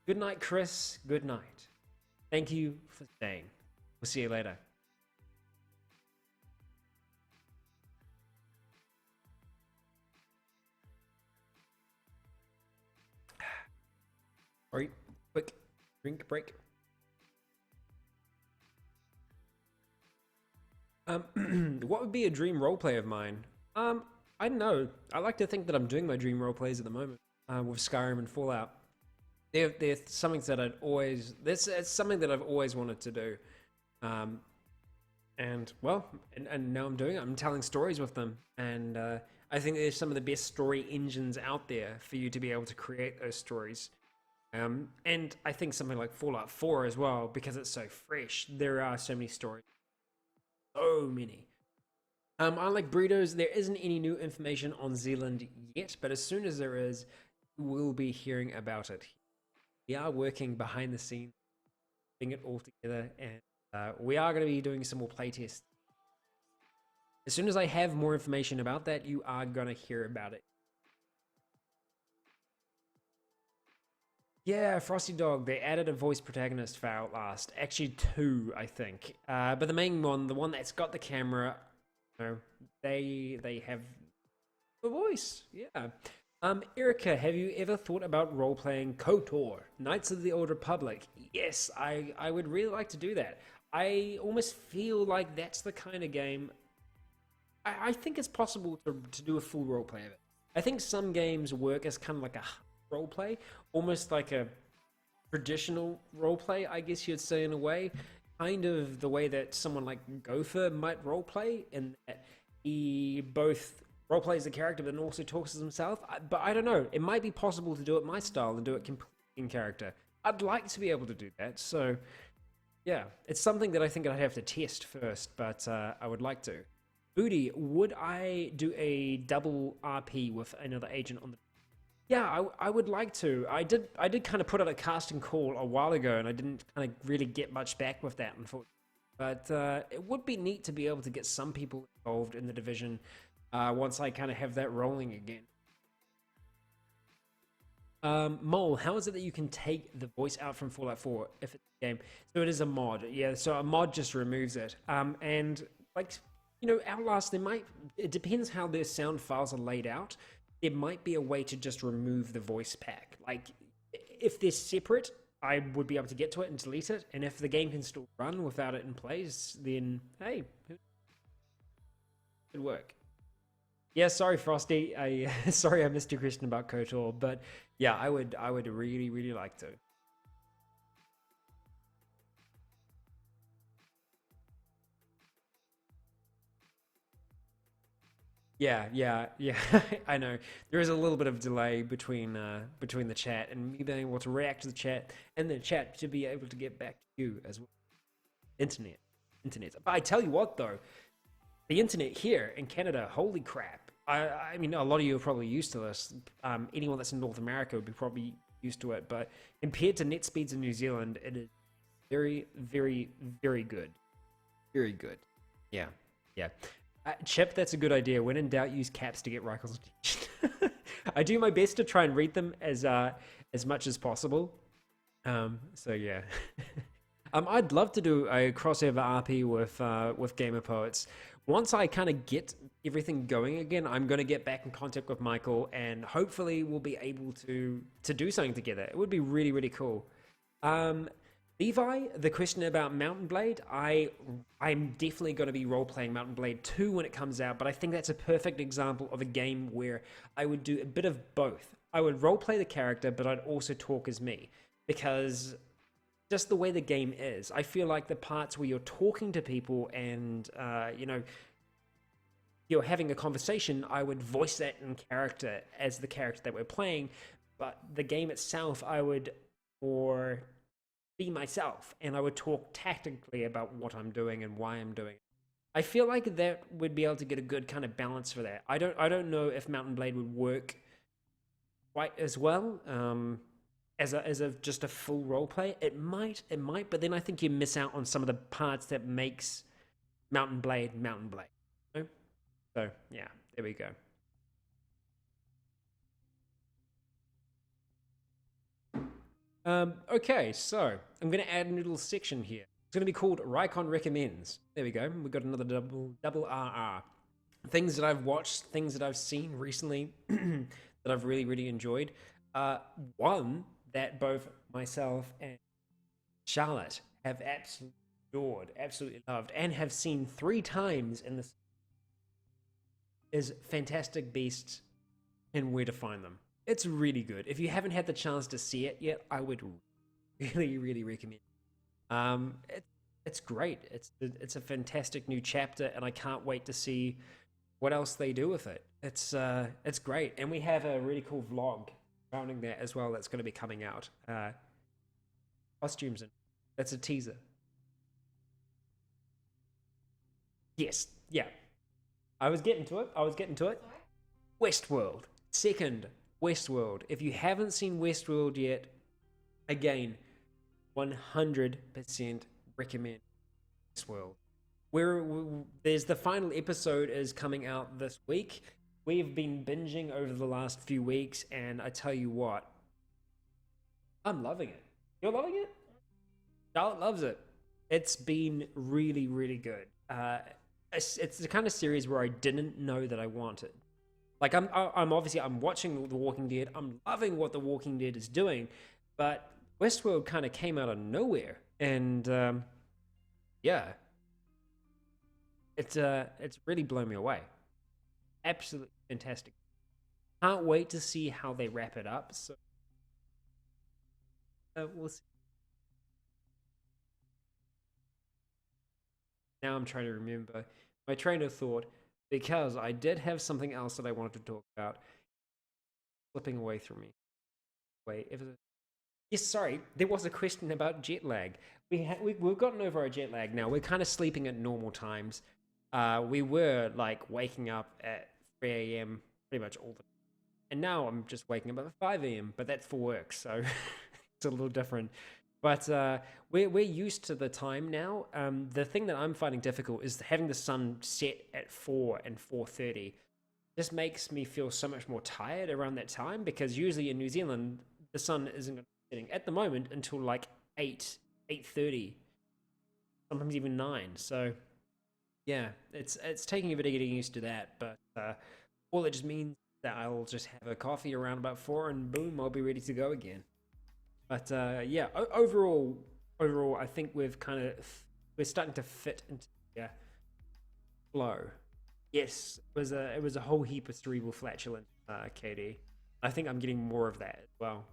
Good night, Chris. Good night. Thank you for staying. We'll see you later. All right, quick drink break. What would be a dream roleplay of mine? I don't know. I like to think that I'm doing my dream roleplays at the moment with Skyrim and Fallout. They're something that it's something that I've always wanted to do, and now I'm doing it. I'm telling stories with them, and I think there's some of the best story engines out there for you to be able to create those stories. And I think something like Fallout 4 as well, because it's so fresh. There are so many stories, so many. Unlike burritos, there isn't any new information on Zealand yet, but as soon as there is, we'll be hearing about it. We are working behind the scenes, putting it all together, and we are going to be doing some more playtests. as soon as I have more information about that, you are gonna hear about it. Yeah, Frosty Dog, they added a voice protagonist for Outlast. Actually, two, I think. But the main one, the one that's got the camera, you know, they have a voice. Yeah. Erica, have you ever thought about role-playing KOTOR, Knights of the Old Republic? Yes, I would really like to do that. I almost feel like that's the kind of game. I think it's possible to do a full roleplay of it. I think some games work as kind of like a roleplay, almost like a traditional roleplay, I guess you'd say, in a way. Kind of the way that someone like Gopher might roleplay, in that he both roleplays the character but then also talks as himself. But I don't know, it might be possible to do it my style and do it completely in character. I'd like to be able to do that, so yeah, it's something that I think I'd have to test first, but I would like to. Booty, would I do a double RP with another agent on the... Yeah, I would like to. I did kind of put out a casting call a while ago, and I didn't kind of really get much back with that, unfortunately. But it would be neat to be able to get some people involved in the division once I kind of have that rolling again. Mole, how is it that you can take the voice out from Fallout 4 if it's a game? So it is a mod. Yeah, so a mod just removes it. And like, you know, Outlast, it depends how their sound files are laid out. There might be a way to just remove the voice pack. Like, if they're separate, I would be able to get to it and delete it. And if the game can still run without it in place, then, hey, it could work. Yeah, sorry, Frosty. Sorry I missed your question about KOTOR, but yeah, I would really, really like to. Yeah. I know there is a little bit of delay between the chat and me being able to react to the chat, and the chat to be able to get back to you as well. Internet. But I tell you what, though, the internet here in Canada, holy crap! I mean, a lot of you are probably used to this. Anyone that's in North America would be probably used to it, but compared to net speeds in New Zealand, it is very, very, very good. Very good. Yeah. Chip, that's a good idea. When in doubt, use caps to get Rycon's attention. I do my best to try and read them as much as possible. So yeah. I'd love to do a crossover RP with Gamer Poets. Once I kind of get everything going again, I'm going to get back in contact with Michael, and hopefully we'll be able to do something together. It would be really, really cool. Levi, the question about Mountain Blade, I'm definitely going to be role-playing Mountain Blade 2 when it comes out, but I think that's a perfect example of a game where I would do a bit of both. I would role-play the character, but I'd also talk as me, because just the way the game is, I feel like the parts where you're talking to people and, you're having a conversation, I would voice that in character as the character that we're playing, but the game itself, I would be myself, and I would talk tactically about what I'm doing and why I'm doing it. I feel like that would be able to get a good kind of balance for that. I don't know if Mountain Blade would work quite as well as a just a full roleplay. It might, but then I think you miss out on some of the parts that makes Mountain Blade. You know? So yeah, there we go. Okay, so I'm going to add a little section here. It's going to be called Rycon Recommends. There we go. We've got another double RR. Things that I've watched, things that I've seen recently that I've really, really enjoyed. One that both myself and Charlotte have absolutely adored, absolutely loved, and have seen 3 times in this is Fantastic Beasts and Where to Find Them. It's really good. If you haven't had the chance to see it yet, I would really, really recommend it. It's great. It's a fantastic new chapter, and I can't wait to see what else they do with it. It's great, and we have a really cool vlog surrounding that as well. That's going to be coming out. Costumes, and that's a teaser. Yes, yeah. I was getting to it. Sorry? Westworld. Second, Westworld. If you haven't seen Westworld yet, again, 100% recommend Westworld. there's the final episode is coming out this week. We've been binging over the last few weeks, and I tell you what, I'm loving it. You're loving it? Charlotte loves it. It's been really, really good. It's the kind of series where I didn't know that I wanted. Like I'm obviously I'm watching The Walking Dead. I'm loving what The Walking Dead is doing, but Westworld kind of came out of nowhere, and yeah, it's really blown me away. Absolutely fantastic. Can't wait to see how they wrap it up. So we'll see. Now I'm trying to remember my train of thought, because I did have something else that I wanted to talk about. Slipping away from me. Wait, yes, sorry. There was a question about jet lag. We've gotten over our jet lag now. We're kind of sleeping at normal times. We were like waking up at 3 a.m. pretty much all the time. And now I'm just waking up at 5 a.m. But that's for work, so it's a little different. But we're used to the time now. The thing that I'm finding difficult is having the sun set at 4 and 4:30. This makes me feel so much more tired around that time, because usually in New Zealand the sun isn't going to be setting at the moment until like 8:30, sometimes even 9. So yeah, it's taking a bit of getting used to that. But all it just means that I'll just have a coffee around about 4, and boom, I'll be ready to go again. But yeah, overall, I think we're starting to fit into the flow. Yes, it was a whole heap of cerebral flatulence, KD. I think I'm getting more of that as well.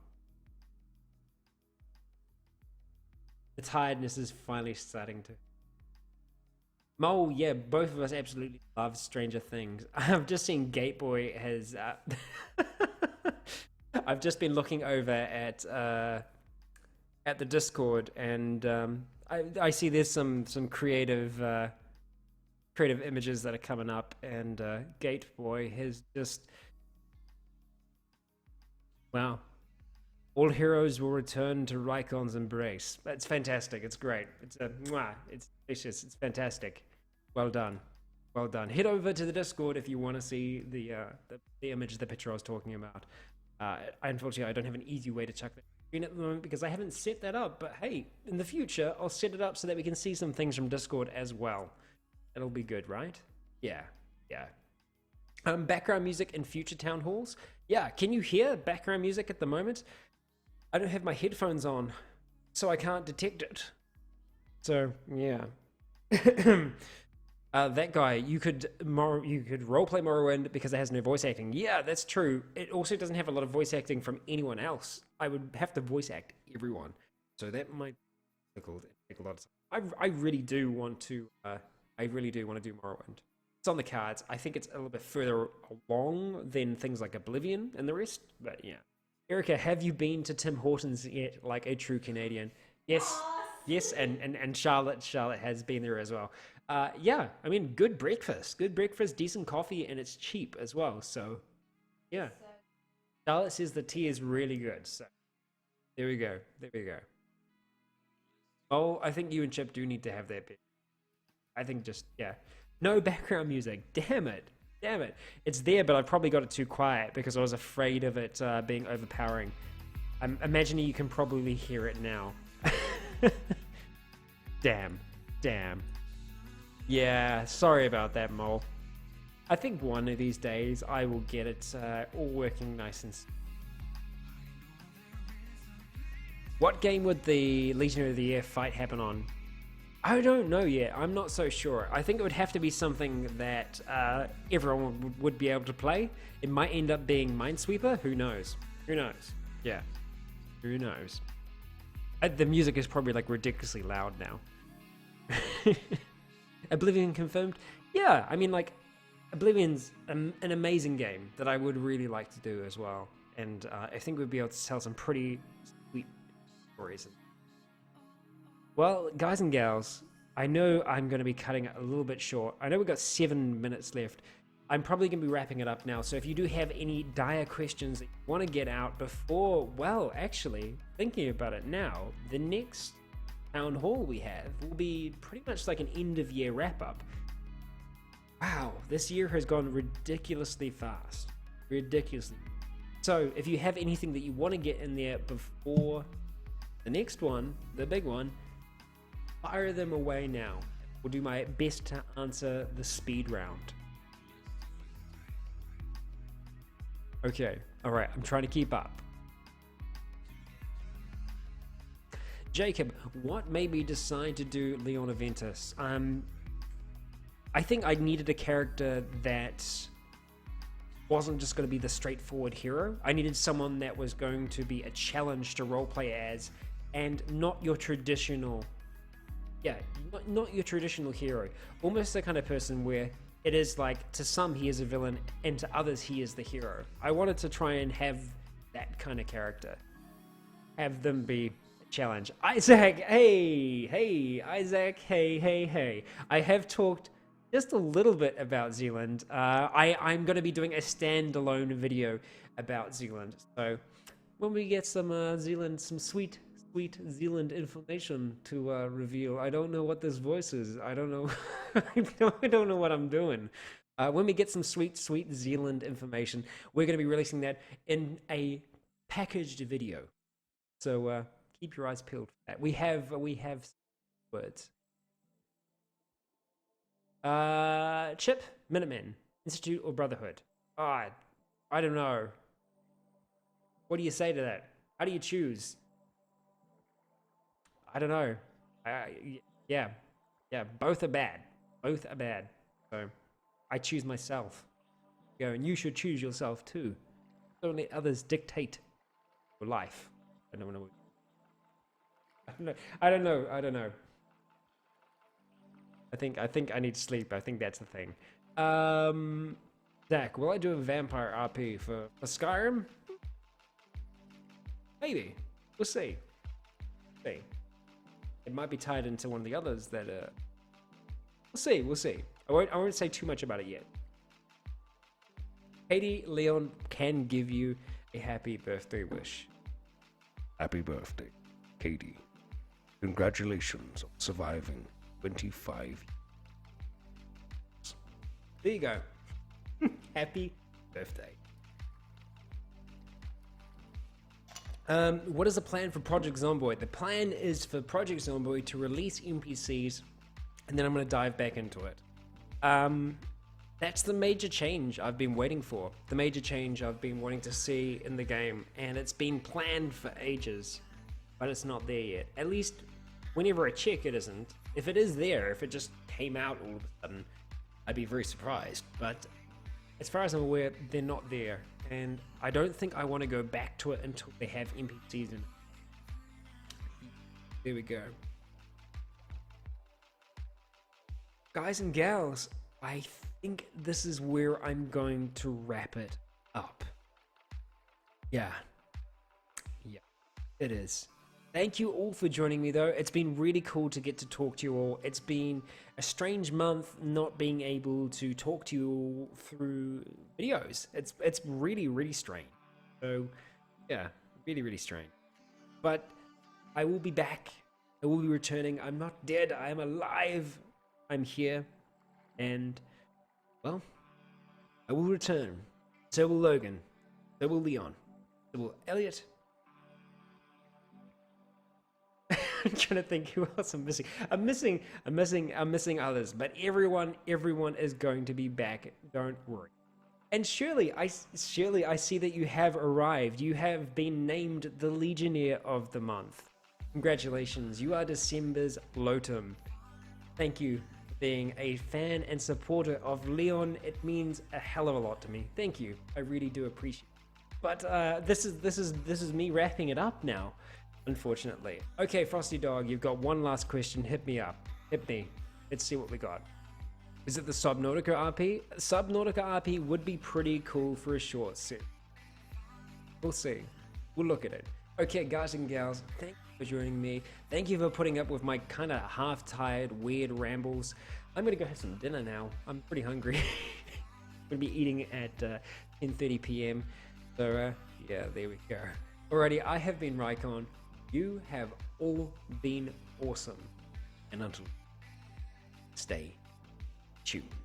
The tiredness is finally starting to. Mole, yeah, both of us absolutely love Stranger Things. I've just seen Gateboy has. I've just been looking over at the Discord, and I see there's some creative images that are coming up, and Gateboy has just, wow. All heroes will return to Rycon's embrace. That's fantastic. It's great. It's delicious. It's fantastic. Well done. Well done. Head over to the Discord if you want to see the image, the picture I was talking about. Unfortunately, I don't have an easy way to chuck that screen at the moment because I haven't set that up. But hey, in the future, I'll set it up so that we can see some things from Discord as well. It'll be good, right? Yeah. Background music in future town halls. Yeah, can you hear background music at the moment? I don't have my headphones on, so I can't detect it. So yeah. That guy, you could roleplay Morrowind because it has no voice acting. Yeah, that's true. It also doesn't have a lot of voice acting from anyone else. I would have to voice act everyone, so that might take a lot of time. I really do want to. I really do want to do Morrowind. It's on the cards. I think it's a little bit further along than things like Oblivion and the rest. But yeah, Erica, have you been to Tim Hortons yet? Like a true Canadian? Yes, yes, and Charlotte has been there as well. Yeah, I mean, good breakfast, decent coffee, and it's cheap as well. So, yeah. Charlotte says the tea is really good. So, there we go. Oh, I think you and Chip do need to have that bit. I think just, yeah. No background music. Damn it. It's there, but I probably got it too quiet because I was afraid of it being overpowering. I'm imagining you can probably hear it now. Damn. Yeah, sorry about that, Mole. I think one of these days I will get it all working nice and... What game would the Legionnaire of the Year fight happen on? I don't know yet. I'm not so sure. I think it would have to be something that everyone would be able to play. It might end up being Minesweeper. Who knows? Yeah. Who knows? The music is probably like ridiculously loud now. Oblivion confirmed? Yeah, I mean, like, Oblivion's an amazing game that I would really like to do as well. And I think we'd be able to tell some pretty sweet stories. Well, guys and gals, I know I'm going to be cutting it a little bit short. I know we've got 7 minutes left. I'm probably going to be wrapping it up now. So if you do have any dire questions that you want to get out before, well, actually, thinking about it now, the next Townhall we have will be pretty much like an end of year wrap up. Wow, this year has gone ridiculously fast. Ridiculously. So if you have anything that you want to get in there before the next one, the big one, fire them away now. We'll do my best to answer the speed round. Okay, alright, I'm trying to keep up. Jacob, what made me decide to do Leon Aventus? I think I needed a character that wasn't just going to be the straightforward hero. I needed someone that was going to be a challenge to roleplay as, and not your traditional, not your traditional hero. Almost the kind of person where it is like, to some he is a villain, and to others he is the hero. I wanted to try and have that kind of character. Have them be a challenge. Isaac, hey, Isaac, hey. I have talked just a little bit about Zealand. I'm going to be doing a standalone video about Zealand. So when we get some Zealand, some sweet Zealand information to reveal. I don't know what this voice is. I don't know. I don't know what I'm doing. When we get some sweet Zealand information, we're going to be releasing that in a packaged video. So keep your eyes peeled for that. We have words. Chip, Minutemen, Institute, or Brotherhood? I don't know. What do you say to that? How do you choose? I don't know. Yeah, both are bad. Both are bad. So I choose myself. Go, and you should choose yourself too. Don't let others dictate your life. I don't know. I don't know. I think I need sleep. I think that's the thing. Zach, will I do a vampire RP for Skyrim? Maybe. We'll see. It might be tied into one of the others that we'll see. I won't say too much about it yet. Katie, Leon can give you a happy birthday wish. Happy birthday, Katie. Congratulations on surviving 25 years. There you go. Happy birthday. What is the plan for Project Zomboid? The plan is for Project Zomboid to release NPCs, and then I'm going to dive back into it. That's the major change I've been waiting for. The major change I've been wanting to see in the game, and it's been planned for ages, but it's not there yet. At least, whenever I check, it isn't. If it is there, if it just came out all of a sudden, I'd be very surprised. But as far as I'm aware, they're not there. And I don't think I want to go back to it until they have NPCs in it. There we go. Guys and gals, I think this is where I'm going to wrap it up. Yeah, it is. Thank you all for joining me though. It's been really cool to get to talk to you all. It's been a strange month not being able to talk to you all through videos. It's really strange. So yeah, really strange. But I will be back. I will be returning. I'm not dead. I am alive. I'm here. And well, I will return. So will Logan. So will Leon. So will Elliot. I'm trying to think who else I'm missing. I'm missing others, but everyone is going to be back. Don't worry. And surely I see that you have arrived. You have been named the Legionnaire of the month. Congratulations. You are December's Lotum. Thank you for being a fan and supporter of Leon. It means a hell of a lot to me. Thank you. I really do appreciate it. But this is me wrapping it up now. Unfortunately. Okay, Frosty Dog, you've got one last question. Hit me up. Hit me. Let's see what we got. Is it the Subnautica RP? Subnautica RP would be pretty cool for a short set. We'll see. We'll look at it. Okay, guys and gals, thank you for joining me. Thank you for putting up with my kind of half-tired, weird rambles. I'm going to go have some dinner now. I'm pretty hungry. I'm going to be eating at 10:30 p.m. So, yeah, there we go. Alrighty, I have been Rycon. You have all been awesome. And until stay tuned.